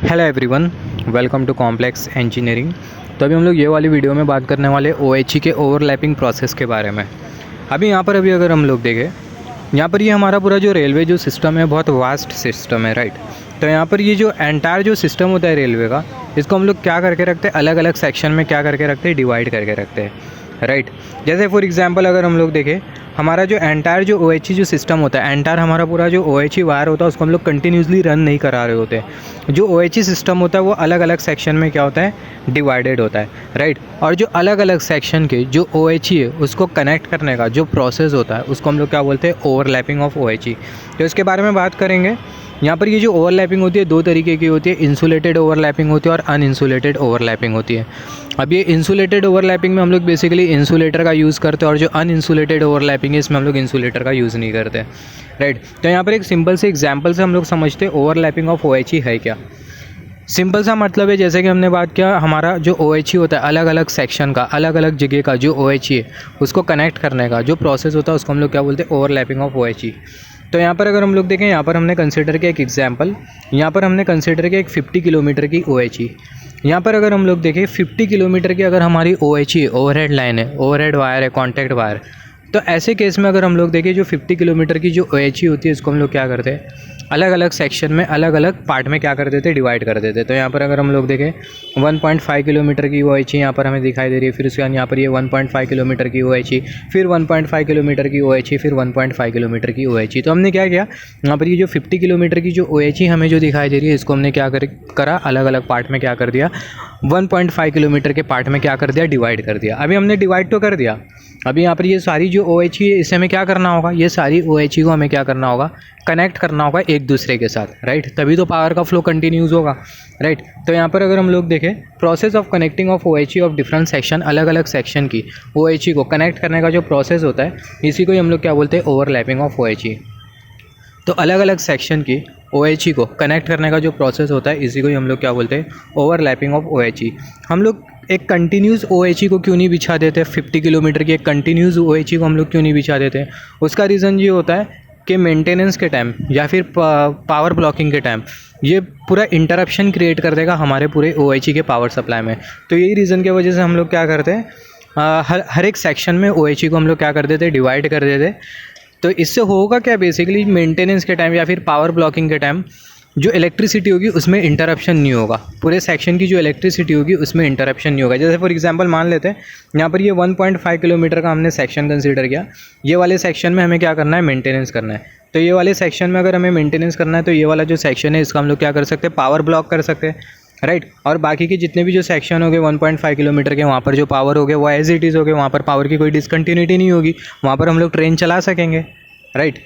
Hello everyone, welcome to complex engineering. तो अभी हम लोग ये वाली वीडियो में बात करने वाले OHE के ओवरलैपिंग प्रोसेस के बारे में। अभी अगर हम लोग देखें, यहाँ पर ये हमारा पूरा जो रेलवे जो सिस्टम है बहुत वास्ट सिस्टम है, राइट। तो यहाँ पर ये जो एंटायर जो सिस्टम होता है रेलवे का, इसको हम लोग क्या करके रखते हैं, अलग अलग सेक्शन में क्या करके रखते हैं, डिवाइड करके रखते हैं, राइट। जैसे फॉर एग्जांपल अगर हम लोग देखें, हमारा जो एंटायर जो OHE जो सिस्टम होता है, एंटायर हमारा पूरा जो OHE वायर होता है उसको हम लोग कंटिन्यूसली रन नहीं करा रहे होते। जो OHE सिस्टम होता है वो अलग अलग सेक्शन में क्या होता है, डिवाइडेड होता है, राइट। और जो अलग अलग सेक्शन के जो OHE है उसको कनेक्ट करने का जो प्रोसेस होता है उसको हम लोग क्या बोलते हैं, ओवरलैपिंग ऑफ OHE। तो इसके बारे में बात करेंगे। यहाँ पर ये जो ओवरलैपिंग होती है दो तरीके की होती है, इंसुलेटेड ओवरलैपिंग होती है और अनइंसुलेटेड ओवरलैपिंग होती है। अब ये इंसुलेटेड ओवरलैपिंग में हम लोग बेसिकली इंसुलेटर का यूज़ करते हैं और जो अनइंसुलेटेड ओवरलैपिंग है इसमें हम लोग इंसुलेटर का यूज़ नहीं करते, राइट। तो यहाँ पर एक सिंपल से एग्जांपल से हम लोग समझते हैं ओवरलैपिंग ऑफ OHE है क्या। सिंपल सा मतलब है, जैसे कि हमने बात किया, हमारा जो OHE होता है अलग अलग सेक्शन का, अलग अलग जगह का जो OHE है उसको कनेक्ट करने का जो प्रोसेस होता है उसको हम लोग क्या बोलते हैं, ओवरलैपिंग ऑफ OHE। तो यहाँ पर अगर हम लोग देखें, यहाँ पर हमने कंसिडर किया एक एग्जांपल, यहाँ पर हमने कंसिडर किया एक 50 किलोमीटर की OHE। यहाँ पर अगर हम लोग देखें 50 किलोमीटर की अगर हमारी OHE ओवरहेड लाइन है, ओवरहेड वायर है, कॉन्टैक्ट वायर, तो ऐसे केस में अगर हम लोग देखें जो 50 किलोमीटर की जो OHE होती है इसको हम लोग क्या करते हैं, अलग अलग सेक्शन में अलग अलग पार्ट में क्या कर देते, डिवाइड कर देते। तो यहाँ पर अगर हम लोग देखें 1.5 किलोमीटर की OHE यहाँ पर हमें दिखाई दे रही है, फिर उसके बाद यहाँ पर ये 1.5 किलोमीटर की OHE, फिर 1.5 किलोमीटर की OHE, फिर 1.5 किलोमीटर की OHE। तो हमने क्या किया, यहाँ पर ये जो 50 किलोमीटर की जो OHE हमें जो दिखाई दे रही है इसको हमने क्या करा, अलग अलग पार्ट में क्या कर दिया, 1.5 किलोमीटर के पार्ट में क्या कर दिया, डिवाइड कर दिया। अभी हमने डिवाइड तो कर दिया, अभी यहाँ पर ये सारी जो OHE है इसे हमें क्या करना होगा, ये सारी OHE को हमें क्या करना होगा, कनेक्ट करना होगा एक दूसरे के साथ, राइट। तभी तो पावर का फ्लो कंटिन्यूज होगा, राइट। तो यहाँ पर अगर हम लोग देखें, process of connecting of OHE of different section, अलग अलग सेक्शन की OHE को कनेक्ट करने का जो प्रोसेस होता है इसी को ही हम लोग क्या बोलते हैं, ओवरलैपिंग ऑफ OHE। तो अलग अलग सेक्शन की OHE को कनेक्ट करने का जो प्रोसेस होता है इसी को ही हम लोग क्या बोलते हैं, ओवरलैपिंग ऑफ OHE। हम लोग एक कंटिन्यूस OHE को क्यों नहीं बिछा देते, 50 किलोमीटर की एक कंटिन्यूस OHE को हम लोग क्यों नहीं बिछा देते, उसका रीज़न ये होता है कि मेंटेनेंस के टाइम या फिर पावर ब्लॉकिंग के टाइम ये पूरा इंटरप्शन क्रिएट कर देगा हमारे पूरे OHE के पावर सप्लाई में। तो यही रीज़न की वजह से हम लोग क्या करते हैं, हर एक सेक्शन में OHE को हम लोग क्या कर देते, डिवाइड कर देते। तो इससे होगा क्या, बेसिकली मेंटेनेंस के टाइम या फिर पावर ब्लॉकिंग के टाइम जो इलेक्ट्रिसिटी होगी उसमें इंटरप्शन नहीं होगा, पूरे सेक्शन की जो इलेक्ट्रिसिटी होगी उसमें इंटरप्शन नहीं होगा। जैसे फॉर एग्जांपल मान लेते हैं यहाँ पर ये 1.5 किलोमीटर का हमने सेक्शन कंसीडर किया, ये वाले सेक्शन में हमें क्या करना है, मेंटेनेंस करना है। तो ये वाले सेक्शन में अगर हमें मेंटेनेंस करना है तो ये वाला जो सेक्शन है इसका हम लोग क्या कर सकते हैं, पावर ब्लॉक कर सकते हैं, राइट। और बाकी के जितने भी जो सेक्शन हो गए 1.5 किलोमीटर के, वहाँ पर जो पावर हो गया वो एज इट इज़ हो गए, वहाँ पर पावर की कोई डिसकंटिन्यूटी नहीं होगी, वहाँ पर हम लोग ट्रेन चला सकेंगे, राइट।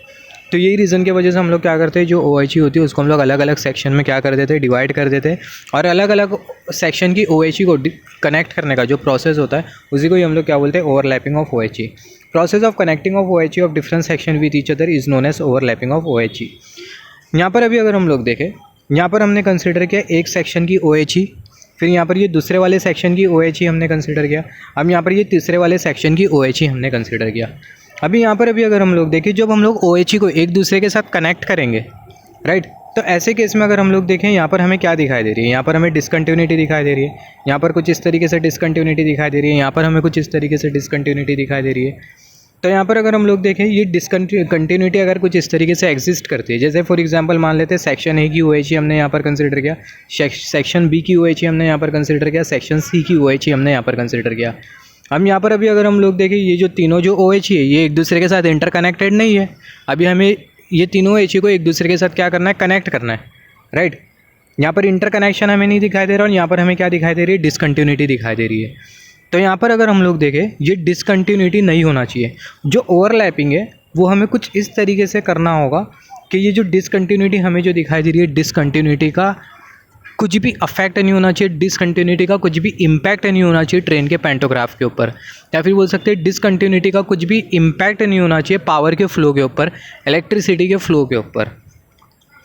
तो यही रीज़न की वजह से हम लोग क्या करते हैं, जो OHE होती है उसको हम लोग अलग अलग सेक्शन में क्या कर देते हैं, डिवाइड कर देते हैं। और अलग अलग सेक्शन की OHE को कनेक्ट करने का जो प्रोसेस होता है उसी को ही हम लोग क्या बोलते हैं, overlapping of OHE। Process of connecting of OHE of different section with each other is known as overlapping of OHE। यहाँ पर अभी अगर हम लोग देखें, यहाँ पर हमने कंसिडर किया एक सेक्शन की OHE, फिर यहाँ पर ये दूसरे वाले सेक्शन की OHE हमने कंसिडर किया, अब यहाँ पर ये तीसरे वाले सेक्शन की OHE हमने कंसिडर किया। अभी यहाँ पर अगर हम लोग देखें, जब हम लोग OHE को एक दूसरे के साथ कनेक्ट करेंगे, राइट, तो ऐसे केस में अगर हम लोग देखें यहाँ पर हमें क्या दिखाई दे रही है, यहाँ पर हमें डिसकंटिन्यूटी दिखाई दे रही है, यहाँ पर कुछ इस तरीके से डिसकंटिन्यूटी दिखाई दे रही है, यहाँ पर हमें कुछ इस तरीके से डिसकंटिन्यूटी दिखाई दे रही है। तो यहाँ पर अगर हम लोग देखें ये डिसकंटिन्यूटी अगर कुछ इस तरीके से एग्जिस्ट करती है, जैसे फॉर एग्जांपल मान लेते हैं सेक्शन A की OHE हमने यहाँ पर कंसिडर किया, सेक्शन B की OHE हमने यहाँ पर कंसिडर किया, सेक्शन C की OHE हमने यहाँ पर कंसिडर किया। हम यहाँ पर अगर हम लोग देखें, ये जो तीनों जो OHE है ये एक दूसरे के साथ इंटरकनेक्टेड नहीं है। अभी हमें ये तीनों OHE को एक दूसरे के साथ क्या करना है, कनेक्ट करना है, राइट। यहाँ पर इंटरकनेक्शन हमें नहीं दिखाई दे रहा और यहाँ पर हमें क्या दिखाई दे रही है, डिसकंटिन्यूटी दिखाई दे रही है। तो यहाँ पर अगर हम लोग देखें, ये डिसकंटिन्यूटी नहीं होना चाहिए। जो ओवरलैपिंग है वो हमें कुछ इस तरीके से करना होगा कि ये जो डिसकंटिन्यूटी हमें जो दिखाई दे रही है, डिसकंटिन्यूटी का कुछ भी अफेक्ट नहीं होना चाहिए, डिसकंटिन्यूटी का कुछ भी इम्पैक्ट नहीं होना चाहिए ट्रेन के पैंटोग्राफ के ऊपर, या फिर बोल सकते हैं डिसकंटिन्यूटी का कुछ भी इम्पैक्ट नहीं होना चाहिए पावर के फ्लो के ऊपर, इलेक्ट्रिसिटी के फ्लो के ऊपर।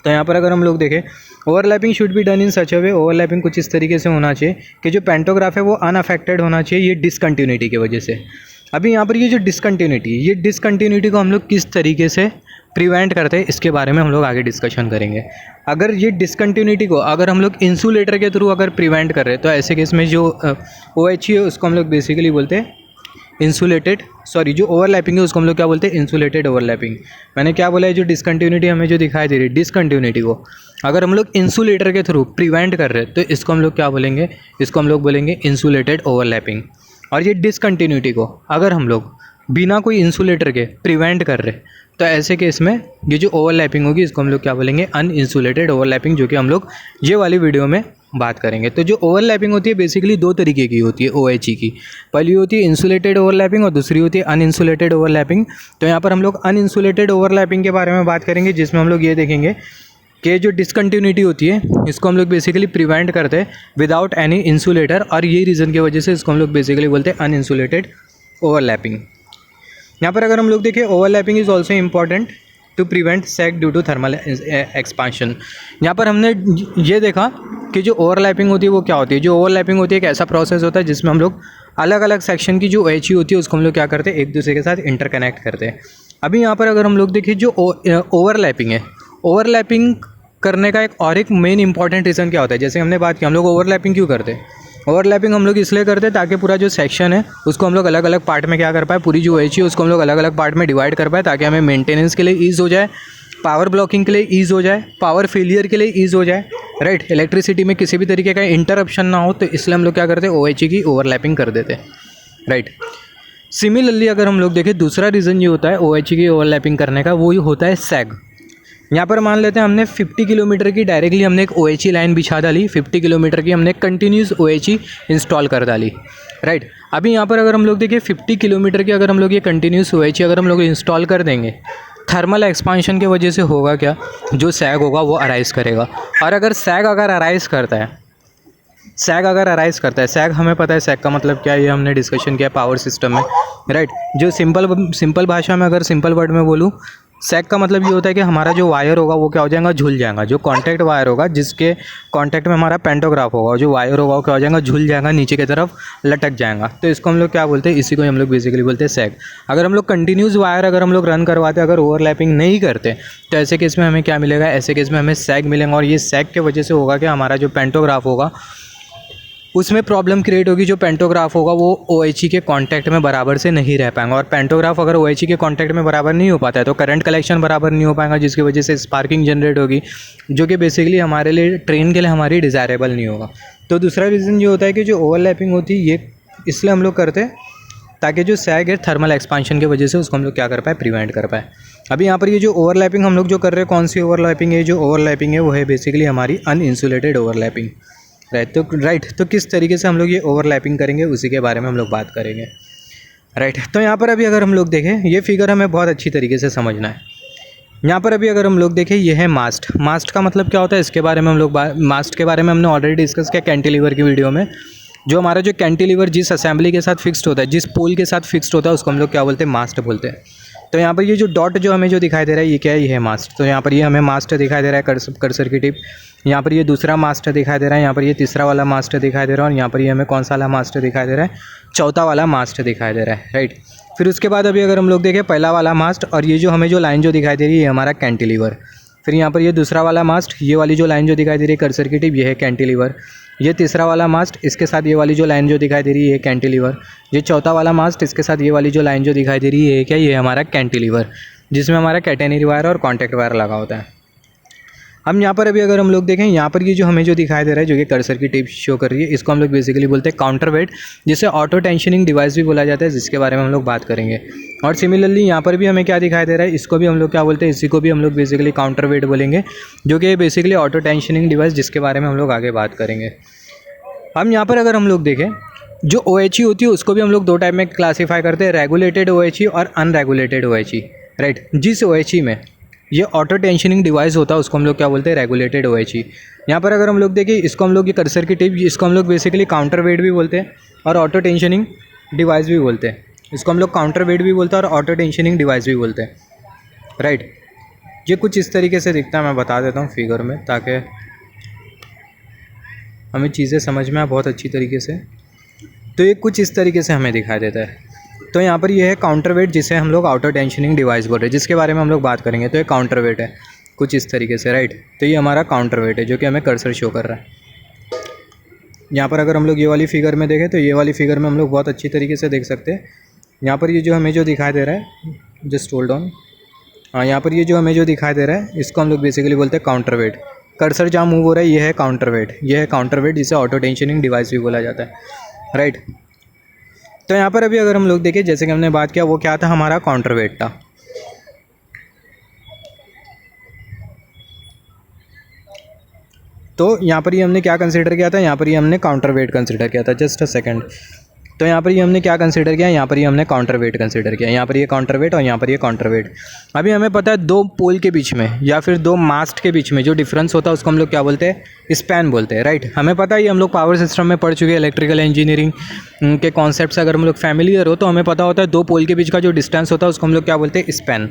तो यहाँ पर अगर हम लोग देखें, overlapping should be done in such a way, overlapping कुछ इस तरीके से होना चाहिए कि जो पैंटोग्राफ है वो अनअफेक्टेड होना चाहिए ये डिसकंटिन्यूटी की वजह से। अभी यहाँ पर ये जो डिसकंटिन्यूटी को हम लोग किस तरीके से प्रिवेंट करते हैं, इसके बारे में हम लोग आगे डिस्कशन करेंगे। अगर ये डिसकंटिन्यूटी को अगर हम लोग इंसुलेटर के थ्रू अगर प्रिवेंट कर रहे हैं तो ऐसे केस में जो OHE है उसको हम लोग बेसिकली बोलते हैं इंसुलेटेड, सॉरी जो ओवरलैपिंग है उसको हम लोग क्या बोलते हैं इंसुलेटेड ओवरलैपिंग। मैंने क्या बोला है, जो डिसकंटिन्यूटी हमें जो दिखाई दे रही है, डिसकंटिन्यूटी को अगर हम लोग इंसुलेटर के थ्रू प्रिवेंट कर रहे हैं तो इसको हम लोग क्या बोलेंगे, इसको हम लोग बोलेंगे इंसुलेटेड ओवरलैपिंग। और ये डिसकंटिन्यूटी को अगर हम लोग बिना कोई इंसुलेटर के प्रिवेंट कर रहे तो ऐसे केस में ये जो ओवरलैपिंग होगी इसको हम लोग क्या बोलेंगे अनइंसुलेटेड ओवरलैपिंग, जो कि हम लोग ये वाली वीडियो में बात करेंगे। तो जो ओवरलैपिंग होती है बेसिकली दो तरीके की होती है OHE की, पहली होती है इंसुलेटेड ओवरलैपिंग और दूसरी होती है अनइंसुलेटेड ओवरलैपिंग। तो यहाँ पर हम लोग अनइंसुलेटेड ओवरलैपिंग के बारे में बात करेंगे, जिसमें हम लोग ये देखेंगे कि जो डिसकंटिन्यूटी होती है इसको हम लोग बेसिकली प्रिवेंट करते हैं विदाउट एनी इंसुलेटर, और ये रीज़न की वजह से इसको हम लोग बेसिकली बोलते हैं अनइंसुलेटेड ओवरलैपिंग। यहाँ पर अगर हम लोग देखें overlapping is also important to prevent sag due to thermal expansion. यहाँ पर हमने ये देखा कि जो ओवरलैपिंग होती है वो क्या होती है। जो ओवरलैपिंग होती है एक ऐसा प्रोसेस होता है जिसमें हम लोग अलग अलग सेक्शन की जो OHE होती है उसको हम लोग क्या करते हैं एक दूसरे के साथ इंटरकनेक्ट करते हैं। अभी यहाँ पर अगर हम लोग देखें जो ओवरलैपिंग है, ओवरलैपिंग करने का एक और एक मेन इंपॉर्टेंट रीज़न क्या होता है। जैसे हमने बात की हम लोग ओवरलैपिंग क्यों करते हैं, ओवरलैपिंग हम लोग इसलिए करते हैं ताकि पूरा जो सेक्शन है उसको हम लोग अलग अलग पार्ट में क्या कर पाए, पूरी जो OHE है उसको हम लोग अलग अलग पार्ट में डिवाइड कर पाए, ताकि हमें मेंटेनेंस के लिए ईज़ हो जाए, पावर ब्लॉकिंग के लिए ईज़ हो जाए, पावर फेलियर के लिए ईज़ हो जाए, राइट, इलेक्ट्रिसिटी में किसी भी तरीके का इंटरप्शन ना हो। तो इसलिए हम लोग क्या करते हैं OHE की ओवरलैपिंग कर देते हैं, राइट। सिमिलरली अगर हम लोग देखें दूसरा रीज़न ये होता है OHE की ओवरलैपिंग करने का, वो होता है सैग। यहाँ पर मान लेते हैं हमने 50 किलोमीटर की डायरेक्टली हमने एक OHE लाइन बिछा डाली, 50 किलोमीटर की हमने कंटिन्यूस OHE इंस्टॉल कर डाली, राइट। अभी यहाँ पर अगर हम लोग देखिए 50 किलोमीटर की अगर हम लोग ये कंटिन्यूस OHE अगर हम लोग इंस्टॉल कर देंगे, थर्मल एक्सपांशन की वजह से होगा क्या, जो सैग होगा वो अराइज़ करेगा। और अगर सैग अगर अराइज़ करता है, सैग हमें पता है सैग का मतलब क्या है, ये हमने डिस्कशन किया पावर सिस्टम में, राइट। जो सिंपल भाषा में अगर सिंपल वर्ड में बोलूँ, सैग का मतलब ये होता है कि हमारा जो वायर होगा वो क्या हो जाएगा, झुल जाएगा। जो कॉन्टैक्ट वायर होगा जिसके कॉन्टैक्ट में हमारा पेंटोग्राफ होगा, जो वायर होगा वो क्या हो जाएगा, झुल जाएगा, नीचे की तरफ लटक जाएगा। तो इसको हम लोग क्या बोलते हैं, इसी को हम लोग बेसिकली बोलते हैं सैग। अगर हम लोग कंटिन्यूस वायर अगर हम लोग रन करवाते अगर ओवरलैपिंग नहीं करते तो ऐसे केस में हमें क्या मिलेगा, ऐसे केस में हमें सैग मिलेगा। और ये सैग की वजह से होगा कि हमारा जो पेंटोग्राफ होगा उसमें प्रॉब्लम क्रिएट होगी। जो पेंटोग्राफ होगा वो OHE के कांटेक्ट में बराबर से नहीं रह पाएंगे, और पेंटोग्राफ अगर OHE के कांटेक्ट में बराबर नहीं हो पाता है तो करंट कलेक्शन बराबर नहीं हो पाएगा, जिसकी वजह से स्पार्किंग जनरेट होगी, जो कि बेसिकली हमारे लिए ट्रेन के लिए हमारी डिज़ायरेबल नहीं होगा। तो दूसरा रीज़न ये होता है कि जो ओवरलैपिंग होती है ये इसलिए हम लोग करते हैं ताकि जो सैग है थर्मल एक्सपांशन की वजह से उसको हम लोग क्या कर पाए, प्रिवेंट कर पाए। अभी यहाँ पर ये जो ओवरलैपिंग हम लोग जो कर रहे हैं, कौन सी ओवरलैपिंग है, जो ओवरलैपिंग है वो है बेसिकली हमारी अनइंसुलेटेड ओवरलैपिंग, राइट। तो किस तरीके से हम लोग ये ओवरलैपिंग करेंगे उसी के बारे में हम लोग बात करेंगे, राइट। तो यहाँ पर अभी अगर हम लोग देखें ये फिगर हमें बहुत अच्छी तरीके से समझना है। यहाँ पर अभी अगर हम लोग देखें ये है मास्ट का मतलब क्या होता है, इसके बारे में हम लोग मास्ट के बारे में हमने ऑलरेडी डिस्कस किया कैंटिलीवर की वीडियो में। जो हमारा जो कैंटिलीवर जिस असेंबली के साथ फिक्स्ड होता है, जिस पोल के साथ फिक्स्ड होता है उसको हम लोग क्या बोलते हैं, मास्ट बोलते हैं। तो यहाँ पर ये जो डॉट जो हमें जो दिखाई दे रहा है ये क्या है, ये है मास्ट। तो यहाँ पर ये हमें मास्ट दिखाई दे रहा है, कर्सर की टिप। यहाँ पर ये दूसरा मास्ट दिखाई दे रहा है, यहाँ पर ये तीसरा वाला मास्ट दिखाई दे रहा है, और यहाँ पर ये हमें कौन सा वाला मास्ट दिखाई दे रहा है, चौथा वाला मास्ट दिखाई दे रहा है, राइट। फिर उसके बाद अभी अगर हम लोग देखें पहला वाला मास्ट, और ये जो हमें जो लाइन जो दिखाई दे रही है ये हमारा कैंटिलीवर। फिर यहाँ पर ये दूसरा वाला मास्ट, ये वाली जो लाइन जो दिखाई दे रही है कर्सर की टिप, ये है कैंटिलीवर। ये तीसरा वाला मास्ट, इसके साथ ये वाली जो लाइन जो दिखाई दे रही है ये कैंटिलीवर। ये चौथा वाला मास्ट, इसके साथ ये वाली जो लाइन जो दिखाई दे रही है ये क्या, ये हमारा कैंटिलीवर, जिसमें हमारा कैटेनरी वायर और कॉन्टैक्ट वायर लगा होता है। हम यहाँ पर अभी अगर हम लोग देखें यहाँ पर ये जो हमें जो दिखाई दे रहा है, जो कि कर्सर की टिप शो कर रही है, इसको हम लोग बेसिकली बोलते हैं काउंटर वेट, जिसे ऑटो टेंशनिंग डिवाइस भी बोला जाता है, जिसके बारे में हम लोग बात करेंगे। और सिमिलरली यहाँ पर भी हमें क्या दिखाई दे रहा है, इसको भी हम लोग क्या बोलते हैं, इसी को भी हम लोग बेसिकली काउंटर वेट बोलेंगे, जो कि बेसिकली ऑटो टेंशनिंग डिवाइस, जिसके बारे में हम लोग आगे बात करेंगे। हम यहाँ पर अगर हम लोग देखें जो OHE होती है उसको भी हम लोग दो टाइप में क्लासीफाई करते हैं, रेगुलेटेड OHE और अनरेगुलेटेड OHE, राइट। जिस OHE में ये ऑटो टेंशनिंग डिवाइस होता है उसको हम लोग क्या बोलते हैं, रेगुलेटेड OHE। यहाँ पर अगर हम लोग देखें इसको हम लोग ये कर्सर की टिप, इसको हम लोग बेसिकली काउंटर वेट भी बोलते हैं और ऑटो टेंशनिंग डिवाइस भी बोलते हैं। इसको हम लोग काउंटर वेट भी बोलते हैं और ऑटो टेंशनिंग डिवाइस भी बोलते हैं, राइट। ये कुछ इस तरीके से दिखता है, मैं बता देता हूँ फिगर में ताकि हमें चीज़ें समझ में आए बहुत अच्छी तरीके से। तो ये कुछ इस तरीके से हमें दिखाई देता है। तो यहाँ पर ये है काउंटर वेट, जिसे हम लोग ऑटो टेंशनिंग डिवाइस बोल रहे हैं, जिसके बारे में हम लोग बात करेंगे। तो ये काउंटर वेट है कुछ इस तरीके से, राइट। तो ये हमारा काउंटर वेट है जो कि हमें कर्सर शो कर रहा है। यहाँ पर अगर हम लोग ये वाली फिगर में देखें तो ये वाली फिगर में हम लोग बहुत अच्छी तरीके से देख सकते हैं। यहाँ पर ये जो हमें जो दिखाई दे रहा है, जस्ट होल्ड ऑन, हाँ, यहाँ पर ये जो हमें जो दिखाई दे रहा है इसको हम लोग बेसिकली बोलते हैं काउंटर वेट। कर्सर जहाँ मूव हो रहा है ये है काउंटर वेट, ये है काउंटर वेट, जिसे ऑटो टेंशनिंग डिवाइस भी बोला जाता है, राइट। तो यहाँ पर अभी अगर हम लोग देखें, जैसे कि हमने बात किया, वो क्या था, हमारा काउंटर वेट था। तो यहाँ पर ये हमने क्या कंसीडर किया था, यहाँ पर ये हमने काउंटर वेट कंसीडर किया था। Just a second. तो यहाँ पर ये हमने क्या कंसीडर किया, यहाँ पर ये हमने काउंटर वेट कंसीडर किया। यहाँ पर ये काउंटर वेट और यहाँ पर ये काउंटर वेट। अभी हमें पता है दो पोल के बीच में या फिर दो मास्ट के बीच में जो डिफरेंस होता है उसको हम लोग क्या बोलते हैं, स्पैन बोलते हैं, राइट। हमें पता है ये हम लोग पावर सिस्टम में पढ़ चुके हैं, इलेक्ट्रिकल इंजीनियरिंग के कॉन्सेप्ट अगर हम लोग फैमिलियर हो तो हमें पता होता है दो पोल के बीच का जो डिस्टेंस होता है उसको हम लोग क्या बोलते हैं, स्पैन।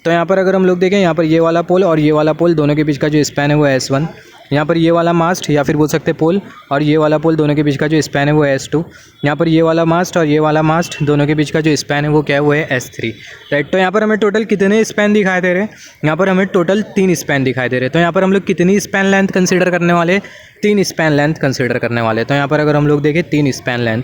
तो यहाँ पर अगर हम लोग देखें, यहाँ पर ये वाला पोल और ये वाला पोल दोनों के बीच का जो स्पैन है वो S1। यहाँ पर ये वाला मास्ट या फिर बोल सकते हैं पोल और ये वाला पोल दोनों के बीच का जो स्पैन है वो S2। यहाँ पर ये वाला मास्ट और ये वाला मास्ट दोनों के बीच का जो स्पैन है वो क्या है, वो है S3, राइट। तो यहाँ पर हमें टोटल कितने स्पैन दिखाई दे रहे हैं, यहाँ पर हमें टोटल 3 स्पैन दिखाई दे रहे हैं। तो यहाँ पर हम लोग कितनी स्पैन लेंथ कंसिडर करने वाले, 3 स्पैन लेंथ कंसिडर करने वाले। तो यहाँ पर अगर हम लोग देखें 3 स्पैन लेंथ,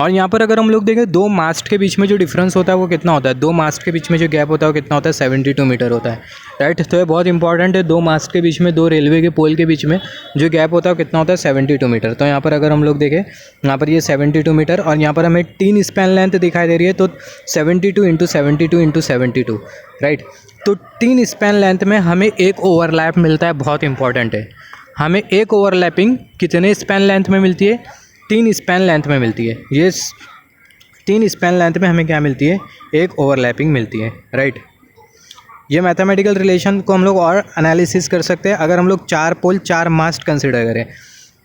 और यहाँ पर अगर हम लोग देखें दो मास्ट के बीच में जो डिफरेंस होता है वो कितना होता है, दो मास्ट के बीच में जो गैप होता है वो कितना होता है, 72 मीटर होता है, राइट। तो ये बहुत इंपॉर्टेंट है, दो मास्ट के बीच में, दो रेलवे के पोल के बीच में जो गैप होता है वो कितना होता है, 72 मीटर। तो यहाँ पर अगर हम लोग देखें, यहाँ पर ये 72 मीटर और यहाँ पर हमें 3 स्पैन लेंथ दिखाई दे रही है। तो 72 × 72 × 72, राइट। तो 3 स्पैन लेंथ में हमें एक ओवरलैप मिलता है, बहुत इंपॉर्टेंट है। हमें एक ओवरलैपिंग कितने स्पैन लेंथ में मिलती है, 3 स्पैन लेंथ में मिलती है। ये 3 स्पैन लेंथ में हमें क्या मिलती है, एक ओवरलैपिंग मिलती है, राइट। ये मैथमेटिकल रिलेशन को हम लोग और एनालिसिस कर सकते हैं। अगर हम लोग 4 पोल 4 मास्ट कंसिडर करें,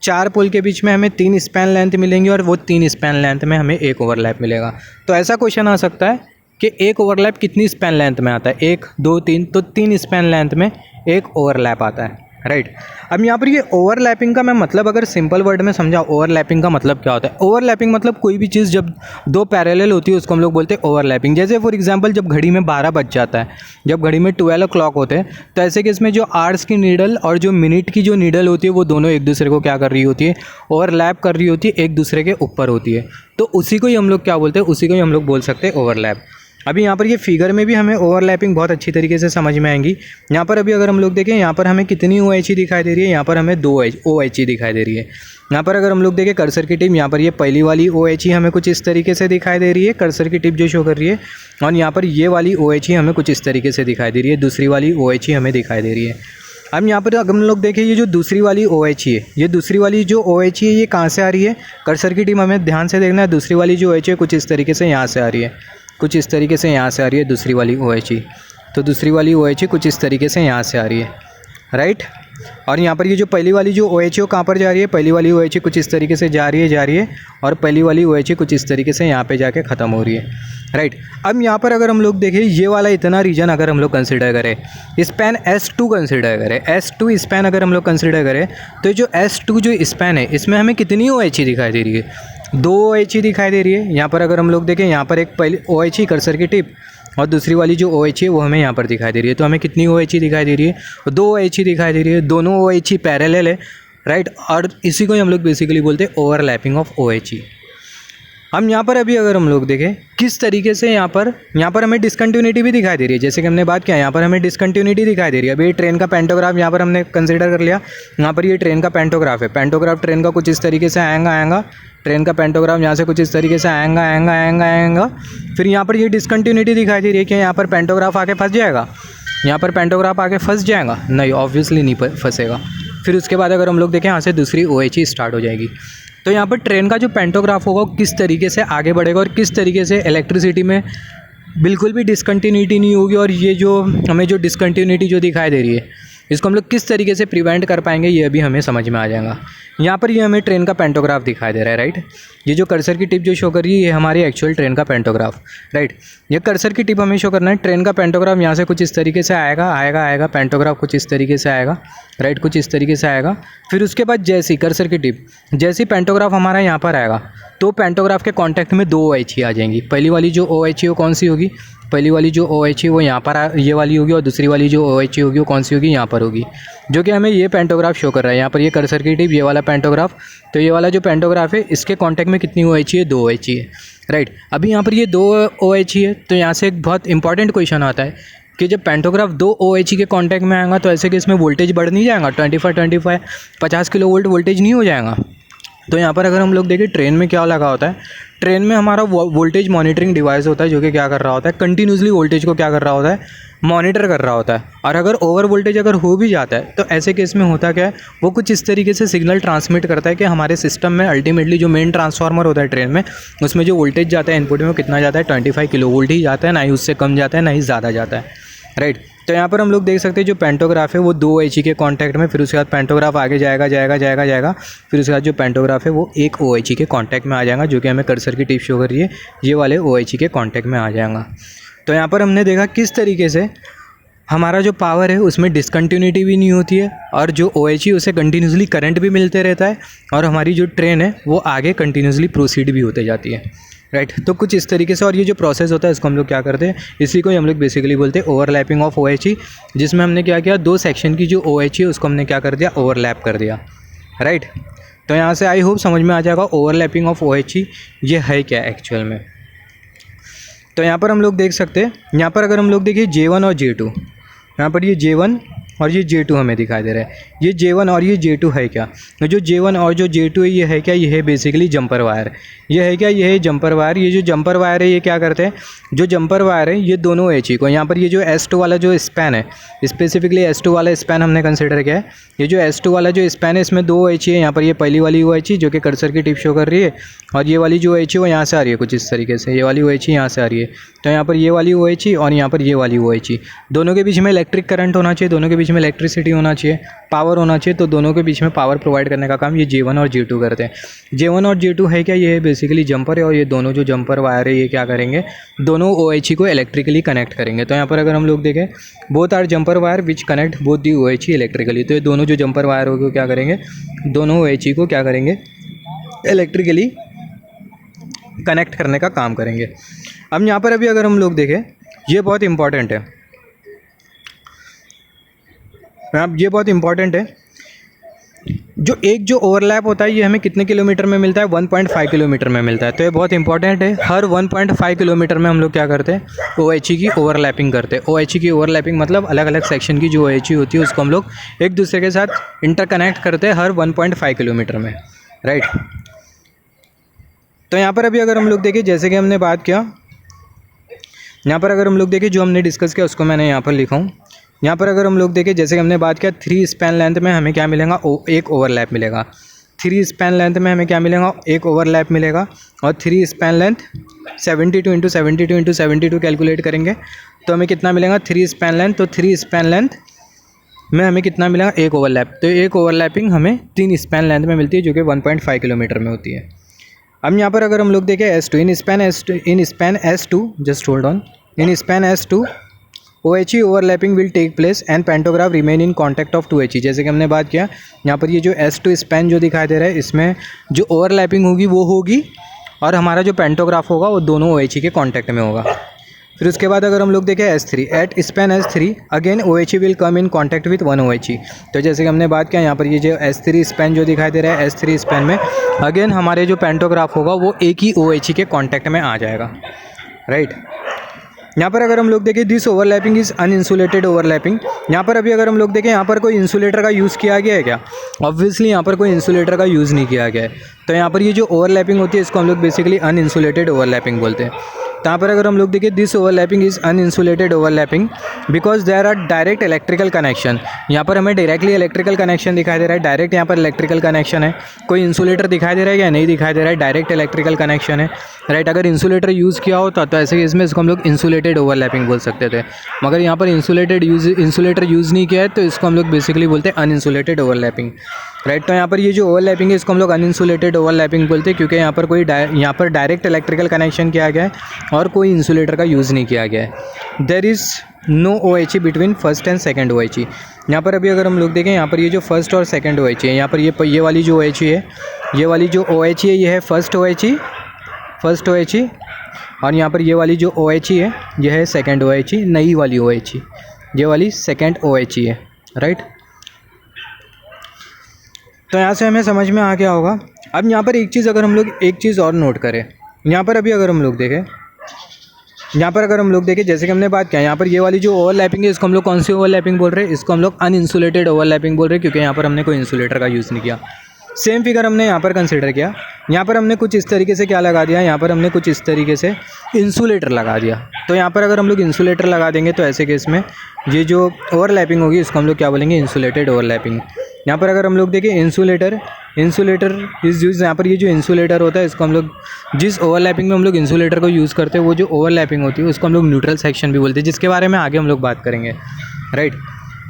4 पोल के बीच में हमें 3 स्पैन लेंथ मिलेंगी और वो 3 स्पैन लेंथ में हमें एक ओवरलैप मिलेगा। तो ऐसा क्वेश्चन आ सकता है कि एक ओवरलैप कितनी स्पैन लेंथ में आता है, 1 2 3, तो 3 स्पैन लेंथ में एक ओवरलैप आता है, राइट। अब यहाँ पर ये ओवरलैपिंग का मैं मतलब अगर सिंपल वर्ड में समझा, ओवरलैपिंग का मतलब क्या होता है। ओवरलैपिंग मतलब कोई भी चीज़ जब दो पैरेलल होती है उसको हम लोग बोलते हैं ओवरलैपिंग। जैसे फॉर एग्जांपल जब घड़ी में 12 बज जाता है, जब घड़ी में 12 o'clock होते हैं, तो ऐसे केस में जो आवर्स की नीडल और जो मिनट की जो नीडल होती है वो दोनों एक दूसरे को क्या कर रही होती है, ओवरलैप कर रही होती है, एक दूसरे के ऊपर होती है। तो उसी को ही हम लोग क्या बोलते हैं, उसी को ही हम लोग बोल सकते हैं ओवरलैप। अभी यहाँ पर ये फिगर में भी हमें ओवरलैपिंग बहुत अच्छी तरीके से समझ में आएंगी। यहाँ पर अभी अगर हम लोग देखें, यहाँ पर हमें कितनी OHE दिखाई दे रही है, यहाँ पर हमें 2 OHE दिखाई दे रही है। यहाँ पर अगर हम लोग देखें कर्सर की टिप, यहाँ पर ये पहली वाली OHE हमें कुछ इस तरीके से दिखाई दे रही है, कर्सर की टिप जो शो कर रही है, और यहाँ पर ये वाली OHE हमें कुछ इस तरीके से दिखाई दे रही है, दूसरी वाली OHE हमें दिखाई दे रही है। अब यहाँ पर अगर हम लोग देखें, ये जो दूसरी वाली OHE है, ये दूसरी वाली जो OHE है ये कहाँ से आ रही है, कर्सर की टिप हमें ध्यान से देखना है। दूसरी वाली जो OHE है कुछ इस तरीके से यहाँ से आ रही है, कुछ इस तरीके से यहाँ से आ रही है दूसरी वाली OHE। तो दूसरी वाली OHE कुछ इस तरीके से यहाँ से आ रही है, राइट। और यहाँ पर ये जो पहली वाली जो OHE है कहाँ पर जा रही है, पहली वाली OHE कुछ इस तरीके से जा रही है और पहली वाली OHE कुछ इस तरीके से यहाँ पे जाके ख़त्म हो रही है, राइट। अब यहाँ पर अगर हम लोग देखें, ये वाला इतना रीजन अगर हम लोग कंसिडर करें, स्पैन S2 कंसिडर करें, S2 स्पैन अगर हम लोग कंसिडर करें, तो जो S2 जो स्पैन है इसमें हमें कितनी OHE दिखाई दे रही है, 2 OHE दिखाई दे रही है। यहाँ पर अगर हम लोग देखें, यहाँ पर एक पहली OHE कर्सर की टिप और दूसरी वाली जो OHE है वो हमें यहाँ पर दिखाई दे रही है। तो हमें कितनी OHE दिखाई दे रही है, 2 OHE दिखाई दे रही है, दोनों OHE पैरेलल है, राइट। और इसी को ही हम लोग बेसिकली बोलते हैं ओवरलैपिंग ऑफ OHE। हम यहाँ पर अभी अगर हम लोग देखें किस तरीके से यहाँ पर हमें डिसकंटिन्यूटी भी दिखाई दे रही है, जैसे कि हमने बात किया, यहाँ पर हमें डिसकंटिन्यूटी दिखाई दे रही है। अभी ये ट्रेन का पेंटोग्राफ यहाँ पर हमने कंसिडर कर लिया, यहाँ पर ये ट्रेन का पेंटोग्राफ है, पेंटोग्राफ ट्रेन का कुछ इस तरीके से आएगा, ट्रेन का पेंटोग्राफ यहाँ से कुछ इस तरीके से आएगा। फिर यहाँ पर ये डिसकंटिन्यूटी दिखाई दे रही है कि यहाँ पर पेंटोग्राफ आके फंस जाएगा, यहाँ पर पेंटोग्राफ आके फंस जाएगा, नहीं, ऑब्वियसली नहीं फंसेगा। फिर उसके बाद अगर हम लोग देखें, यहाँ से दूसरी OHE स्टार्ट हो जाएगी। तो यहाँ पर ट्रेन का जो पेंटोग्राफ होगा वो किस तरीके से आगे बढ़ेगा और किस तरीके से इलेक्ट्रिसिटी में बिल्कुल भी डिसकंटिन्यूटी नहीं होगी, और ये जो हमें जो डिसकंटिन्यूटी जो दिखाई दे रही है इसको हम लोग किस तरीके से प्रिवेंट कर पाएंगे, ये भी हमें समझ में आ जाएगा। यहाँ पर ये हमें ट्रेन का पेंटोग्राफ दिखाई दे रहा है, राइट। ये जो कर्सर की टिप जो शो कर रही है ये हमारी एक्चुअल ट्रेन का पेंटोग्राफ, राइट। ये कर्सर की टिप हमें शो करना है, ट्रेन का पेंटोग्राफ यहाँ से कुछ इस तरीके से आएगा, पेंटोग्राफ कुछ इस तरीके से आएगा, राइट, कुछ इस तरीके से आएगा। फिर उसके बाद जैसी कर्सर की टिप, जैसी पेंटोग्राफ हमारा यहाँ पर आएगा, तो पेंटोग्राफ के कॉन्टैक्ट में 2 OH आ जाएंगी। पहली वाली जो OH वो कौन सी होगी, पहली वाली जो OH वो यहाँ पर ये वाली होगी, और दूसरी वाली जो OH होगी वो कौन सी होगी, यहाँ पर होगी, जो कि हमें ये पेंटोग्राफ शो कर रहा है। यहाँ पर ये कर्सर की टिप, ये वाला पेंटोग्राफ, तो ये वाला जो पेंटोग्राफ है इसके कॉन्टैक्ट में कितनी OH है, 2 OH है, राइट। अभी यहाँ पर ये 2 OH है, तो यहाँ से एक बहुत इंपॉर्टेंट क्वेश्चन आता है कि जब पेंटोग्राफ 2 OH के कॉन्टैक्ट में आएगा तो ऐसे कि इसमें वोल्टेज बढ़ नहीं जाएगा, 25 50 किलो वोल्ट वोल्टेज नहीं हो जाएगा। तो यहाँ पर अगर हम लोग देखें ट्रेन में क्या लगा होता है, ट्रेन में हमारा वोल्टेज मॉनिटरिंग डिवाइस होता है, जो कि क्या कर रहा होता है, कंटिन्यूसली वोल्टेज को क्या कर रहा होता है, मॉनिटर कर रहा होता है। और अगर ओवर वोल्टेज अगर हो भी जाता है तो ऐसे केस में होता क्या है, वो कुछ इस तरीके से सिग्नल ट्रांसमिट करता है कि हमारे सिस्टम में अल्टीमेटली जो मेन ट्रांसफार्मर होता है ट्रेन में, उसमें जो वोल्टेज जाता है इनपुट में वो कितना जाता है, 25 किलो वोल्ट ही जाता है, ना ही उससे कम जाता है ना ही ज़्यादा जाता है, राइट। तो यहाँ पर हम लोग देख सकते हैं जो पेंटोग्राफ है वो 2 OH के कॉन्टैक्ट में, फिर उसके बाद पेंटोग्राफ आगे जाएगा, फिर उसके बाद जो पेंटोग्राफ है वो 1 OH के कॉन्टैक्ट में आ जाएगा, जो कि हमें कर्सर की टिप शो कर रही है, ये वाले OH के कॉन्टैक्ट में आ जाएगा। तो यहाँ पर हमने देखा किस तरीके से हमारा जो पावर है उसमें डिसकंटिन्यूटी भी नहीं होती है, और जो OH है उसे कंटिन्यूसली करंट भी मिलते रहता है, और हमारी जो ट्रेन है वो आगे कंटिन्यूसली प्रोसीड भी होते जाती है, राइट। तो कुछ इस तरीके से, और ये जो प्रोसेस होता है इसको हम लोग क्या करते हैं, इसी को हम लोग बेसिकली बोलते हैं ओवरलैपिंग ऑफ OH, जिसमें हमने क्या किया, 2 सेक्शन की जो OH है उसको हमने क्या कर दिया, ओवरलैप कर दिया, राइट। तो यहाँ से आई होप समझ में आ जाएगा ओवरलैपिंग ऑफ OH ये है क्या एक्चुअल में। तो यहाँ पर हम लोग देख सकते हैं, यहाँ पर अगर हम लोग देखिए J1 और J2, यहाँ पर ये J1 और ये J2 हमें दिखाई दे रहा है। ये J1 और ये J2 है क्या, जो J1 और जो J2 है ये है क्या, ये है बेसिकली जंपर वायर। ये है क्या, ये है जंपर वायर। ये जो जंपर वायर है ये क्या करते हैं, जो जंपर वायर है ये दोनों OH को, यहाँ पर ये जो S2 वाला जो स्पैन है, स्पेसिफिकली S2 वाला स्पैन हमने कंसिडर किया है। ये जो S2 वाला जो स्पैन है इसमें 2 OH है, यहाँ पर ये पहली वाली OH जो कि कर्सर की टिप शो कर रही है, और ये वाली जो OH है वो यहाँ से आ रही है कुछ इस तरीके से, ये वाली OH यहाँ से आ रही है। तो यहाँ पर ये वाली OH और यहाँ पर ये वाली OH, दोनों के बीच में इलेक्ट्रिक करंट होना चाहिए, दोनों के बीच में इलेक्ट्रिसिटी होना चाहिए, पावर होना चाहिए। तो दोनों के बीच में पावर प्रोवाइड करने का काम ये J1 और J2 करते हैं। J1 और J2 है क्या, ये है बेसिकली जंपर है, और ये दोनों जो जंपर वायर है ये क्या करेंगे, दोनों OH को इलेक्ट्रिकली कनेक्ट करेंगे। तो यहाँ पर अगर हम लोग देखें, both are jumper wire which connect both the OH electrically. तो ये दोनों जो जंपर वायर होगी क्या करेंगे, दोनों OH को क्या करेंगे, इलेक्ट्रिकली कनेक्ट करने का काम करेंगे। अब यहाँ पर अभी अगर हम लोग देखें, ये बहुत इंपॉर्टेंट है, अब ये बहुत इंपॉर्टेंट है, जो ओवरलैप होता है ये हमें कितने किलोमीटर में मिलता है, 1.5 किलोमीटर में मिलता है। तो ये बहुत इंपॉर्टेंट है, हर 1.5 किलोमीटर में हम लोग क्या करते हैं, OH की ओवरलैपिंग करते हैं। OH की ओवरलैपिंग मतलब अलग अलग सेक्शन की जो OH होती है उसको हम लोग एक दूसरे के साथ इंटरकनेक्ट करते हैं हर 1.5 किलोमीटर में, राइट। तो यहाँ पर अभी अगर हम लोग देखें, जैसे कि हमने बात किया, यहाँ पर अगर हम लोग देखें जो हमने डिस्कस किया उसको मैंने यहाँ पर लिखा हूँ। यहाँ पर अगर हम लोग देखें, जैसे कि हमने बात किया 3 स्पैन लेंथ में हमें क्या मिलेगा, एक ओवरलैप मिलेगा। 3 स्पैन लेंथ में हमें क्या मिलेगा, एक ओवरलैप मिलेगा। और 3 स्पैन लेंथ 72 × 72 × 72 कैलकुलेट करेंगे तो हमें कितना मिलेगा, 3 स्पैन लेंथ। तो 3 स्पैन लेंथ में हमें कितना मिलेगा, एक ओवरलैप। तो एक ओवरलैपिंग हमें 3 स्पैन लेंथ में मिलती है, जो कि 1.5 किलोमीटर में होती है। अब यहाँ पर अगर हम लोग देखें S2, in span S2 just hold on, in span S2 OH overlapping will take place and pantograph remain in contact of 2 OH। जैसे कि हमने बात किया, यहाँ पर ये जो S2 स्पैन जो दिखाई दे रहा है इसमें जो ओवरलैपिंग होगी वो होगी, और हमारा जो पेंटोग्राफ होगा वो दोनों OH के कॉन्टैक्ट में होगा। फिर उसके बाद अगर हम लोग देखें S3, at span S3 again OH will come in contact with 1 OH। तो जैसे कि हमने बात किया, यहाँ पर ये जो S3 स्पैन जो दिखाई दे रहा है, S3 स्पैन में अगेन हमारे जो पेंटोग्राफ होगा वो एक ही OH के कॉन्टैक्ट में आ जाएगा, राइट। यहाँ पर अगर हम लोग देखें, this overlapping is uninsulated overlapping. यहाँ पर अभी अगर हम लोग देखें, यहाँ पर कोई इंसुलेटर का यूज़ किया गया है क्या, ऑब्वियसली यहाँ पर कोई इंसुलेटर का यूज़ नहीं किया गया है। तो यहाँ पर ये जो ओवरलैपिंग होती है इसको हम लोग बेसिकली अनइंसुलेटेड ओवरलैपिंग बोलते हैं। तो यहाँ पर अगर हम लोग देखें, this overlapping is uninsulated overlapping because there are direct electrical connection. यहाँ पर हमें डायरेक्टली इलेक्ट्रिकल कनेक्शन दिखाई दे रहा है, डायरेक्ट यहाँ पर इलेक्ट्रिकल कनेक्शन है। कोई इंसुलेटर दिखाई दे रहा है क्या, नहीं दिखाई दे रहा है, डायरेक्ट इलेक्ट्रिकल कनेक्शन है, राइट। अगर इंसुलेटर यूज़ किया होता तो ऐसे इसमें इसको हम लोग इंसुलेटेड ओवरलैपिंग बोल सकते थे, मगर यहाँ पर इंसुलेटर यूज़ नहीं किया है तो इसको हम लोग बेसिकली बोलते हैं अनइंसुलेटेड ओवरलैपिंग, राइट। तो यहाँ पर ये जो ओवरलैपिंग है इसको हम लोग अनइंसुलेटेड ओवरलैपिंग बोलते हैं, क्योंकि यहाँ पर डायरेक्ट इलेक्ट्रिकल कनेक्शन किया गया है और कोई इंसुलेटर का यूज़ नहीं किया गया है। There is no OHE between first and second OHE। यहाँ पर अभी अगर हम लोग देखें, यहाँ पर ये जो फर्स्ट और सेकेंड OHE है, यहाँ पर ये वाली जो OHE है, ये वाली जो OHE है, ये है फर्स्ट OHE, और यहाँ पर ये वाली जो OHE है, ये है सेकेंड OHE, नई वाली OHE, ये वाली सेकेंड OHE है, राइट। तो यहाँ से हमें समझ में आ गया होगा। अब यहाँ पर एक चीज़ और नोट करें, यहाँ पर अभी अगर हम लोग देखें, जैसे कि हमने बात किया, यहाँ पर ये वाली जो ओवरलैपिंग है, इसको हम लोग कौन सी ओवरलैपिंग बोल रहे हैं? इसको हम लोग अनइंसुलेटेड ओवरलैपिंग बोल रहे हैं, क्योंकि यहाँ पर हमने कोई इंसुलेटर का यूज़ नहीं किया। सेम फिगर हमने यहाँ पर कंसिडर किया, यहाँ पर हमने कुछ इस तरीके से क्या लगा दिया, यहाँ पर हमने कुछ इस तरीके से इंसुलेटर लगा दिया। तो यहाँ पर अगर हम लोग इंसुलेटर लगा देंगे तो ऐसे केस में ये जो ओवरलैपिंग होगी इसको हम लोग क्या बोलेंगे? Insulated overlapping. यहाँ पर अगर हम लोग देखें इंसुलेटर इज़ यूज, यहाँ पर ये जो इंसुलेटर होता है इसको हम लोग, जिस ओवरलैपिंग में हम लोग इंसुलेटर को यूज़ करते हैं, वो जो ओवरलैपिंग होती है उसको हम लोग न्यूट्रल सेक्शन भी बोलते हैं, जिसके बारे में आगे हम लोग बात करेंगे, राइट।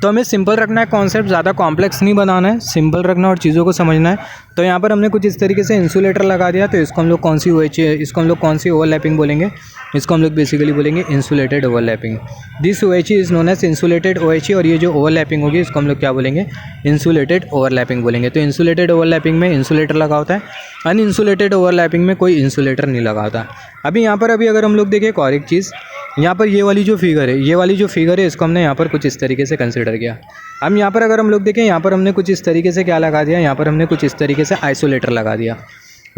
तो हमें सिंपल रखना है, कॉन्सेप्ट ज़्यादा कॉम्प्लेक्स नहीं बनाना है, सिंपल रखना और चीज़ों को समझना है। तो यहाँ पर हमने कुछ इस तरीके से इंसुलेटर लगा दिया, तो इसको हम लोग कौन सी इसको हम लोग कौन सी ओवरलैपिंग बोलेंगे? इसको हम लोग बेसिकली बोलेंगे insulated overlapping. This OHE is known as insulated OHE, और ये जो ओवरलैपिंग होगी इसको हम लोग क्या बोलेंगे? इंसुलेटेड ओवरलैपिंग बोलेंगे। तो इंसुलेटेड ओवरलैपिंग में इंसुलेटर लगा होता है, अनइंसुलेटेड ओवरलैपिंग में कोई इंसुलेटर नहीं लगा होता। अभी यहाँ पर अगर हम लोग देखें एक और एक चीज़, यहाँ पर ये वाली जो फिगर है, इसको हमने यहाँ पर कुछ इस तरीके से कंसिडर किया। अब यहाँ पर अगर हम लोग देखें, यहाँ पर हमने कुछ इस तरीके से क्या लगा दिया, यहाँ पर हमने कुछ इस तरीके से आइसोलेटर लगा दिया।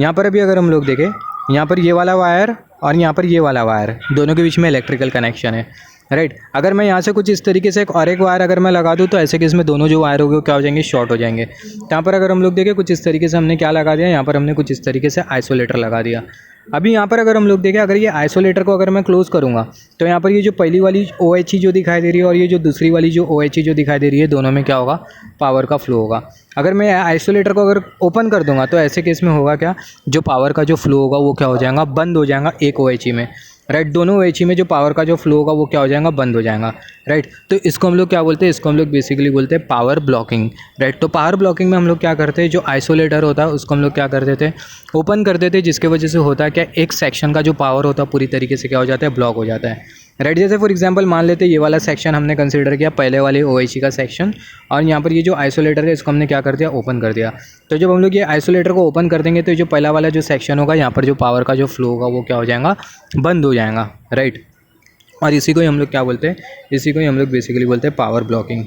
यहाँ पर अभी अगर हम लोग देखें, यहाँ पर ये वाला वायर और यहाँ पर ये वाला वायर, दोनों के बीच में इलेक्ट्रिकल कनेक्शन है, राइट। अगर मैं यहाँ से कुछ इस तरीके से एक वायर अगर मैं लगा दूँ तो ऐसे केस में दोनों जो वायर हो गए क्या हो जाएंगे? शॉर्ट हो जाएंगे। यहाँ पर अगर हम लोग देखें कुछ इस तरीके से हमने क्या लगा दिया, यहाँ पर हमने कुछ इस तरीके से आइसोलेटर लगा दिया। अभी यहाँ पर अगर हम लोग देखें, अगर ये आइसोलेटर को अगर मैं क्लोज़ करूँगा तो यहाँ पर ये जो पहली वाली OHE जो दिखाई दे रही है और ये जो दूसरी वाली जो OHE जो दिखाई दे रही है, दोनों में क्या होगा? पावर का फ्लो होगा। अगर मैं आइसोलेटर को अगर ओपन कर दूँगा तो ऐसे केस में होगा क्या? जो पावर का जो फ्लो होगा वो क्या हो जाएगा? बंद हो जाएगा एक OHE में, राइट। दोनों OHE में जो पावर का जो फ्लो होगा वो क्या हो जाएगा? बंद हो जाएगा, राइट। तो इसको हम लोग क्या बोलते हैं? इसको हम लोग बेसिकली बोलते हैं पावर ब्लॉकिंग, राइट। तो पावर ब्लॉकिंग में हम लोग क्या करते हैं? जो आइसोलेटर होता है उसको हम लोग क्या करते थे? ओपन कर देते, जिसके वजह से होता है क्या? एक सेक्शन का जो पावर होता है पूरी तरीके से क्या हो जाता है? ब्लॉक हो जाता है, राइट। जैसे फॉर एग्जांपल मान लेते हैं ये वाला सेक्शन हमने कंसीडर किया, पहले वाले OHE का सेक्शन, और यहाँ पर ये जो आइसोलेटर है इसको हमने क्या कर दिया? ओपन कर दिया। तो जब हम लोग ये आइसोलेटर को ओपन कर देंगे तो ये जो पहला वाला जो सेक्शन होगा, यहाँ पर जो पावर का जो फ्लो होगा वो क्या हो जाएगा? बंद हो जाएगा, राइट। और इसी को ही हम लोग क्या बोलते हैं? इसी को ही हम लोग बेसिकली बोलते हैं पावर ब्लॉकिंग।